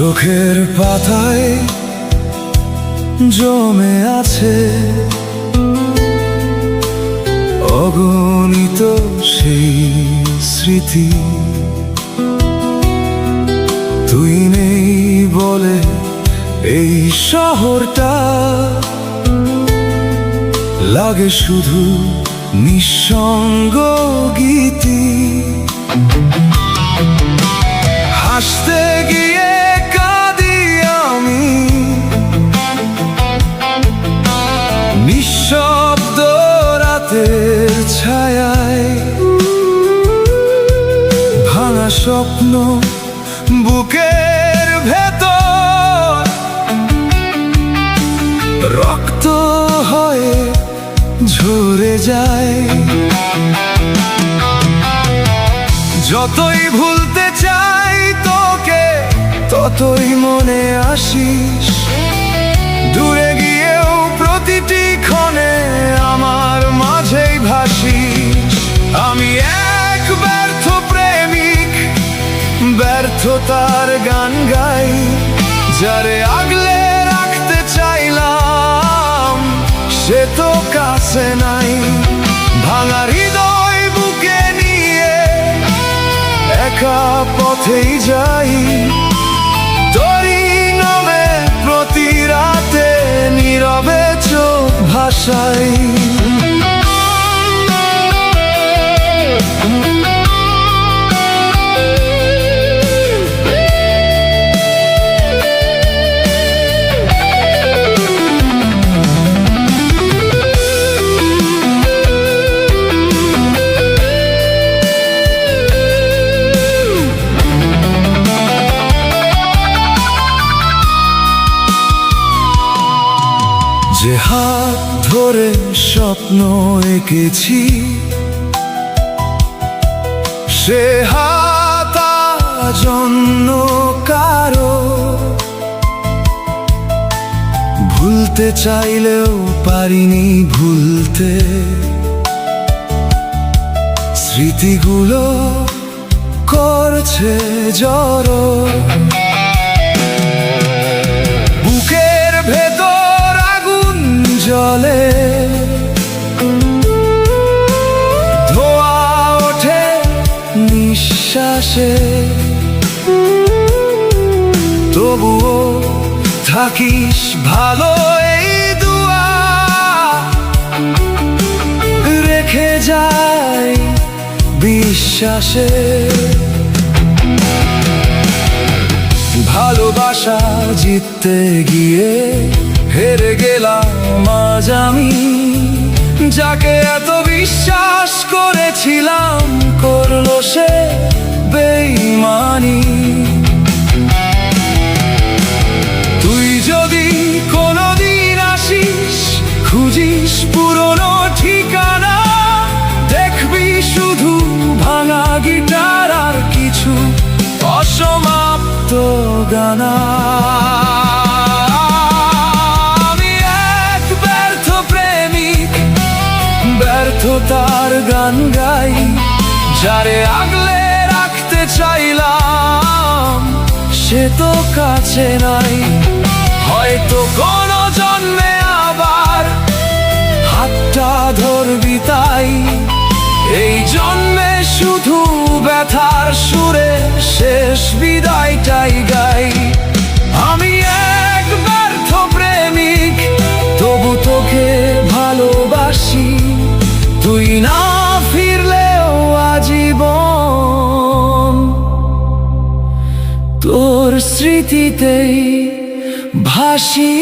চোখের পাতায় জমে আছে অগণিত সেই স্মৃতি। তুই নেই বলে এই শহরটা লাগে শুধু নিঃসঙ্গ গীতি। হাসতে গিয়ে কাঁদি আমি নিঃশব্দ রাতের ছায়ায়। ভাঙা স্বপ্ন বুকের ভেতর রক্ত হয়ে ঝরে যায়। যতই ভুলতে চাই তোকে ততই মনে আসিস। দূরে গিয়েও প্রতিটি ক্ষণে আমার মাঝেই ভাসিস। আমি এক ব্যর্থ প্রেমিক, ব্যর্থতার গান গাই। যারে আগলে রাখতে চাইলাম সে তো কাছে নাই। ভাঙা হৃদয় বুকে নিয়ে একা পথেই যাই। তোরই নামে প্রতি রাতে নীরবে চোখ ভাসাই। যে হাত ধরে স্বপ্ন এঁকেছি সে হাত আজ অন্য কারো। ভুলতে চাইলেও পারিনি ভুলতে স্মৃতিগুলো করছে জড়ো। বুকের ভেতর আগুন জ্বলে, ধোঁয়া ওঠে নিঃশ্বাসে। তবুও থাকিস ভালো এই দুয়া রেখে যাই বিশ্বাসে। ভালোবাসা জিততে গিয়ে হেরে গেলাম আজ আমি। যাকে এত বিশ্বাস করেছিলাম করলো সে বেঈমানি। তুই যদি কোনোদিন আসিস খুঁজিস পুরনো ঠিকানা, দেখবি শুধু ভাঙা গিটার আর কিছু অসমাপ্ত গানা। আমি এক ব্যর্থ প্রেমিক, ব্যর্থতার গান গাই। যারে আগলে রাখতে চাইলাম সে তো কাছে নাই। হয়তো কোনো জন্মে আবার হাতটা ধরবি তাই। এই জন্মে শুধু ব্যথার সুরে শেষ বিদায়টাই গাই। আমি এক ব্যর্থ প্রেমিক, তবু তোকে ভালোবাসি। তুই না ফিরলেও আজীবন তোর স্মৃতিতেই ভাসি।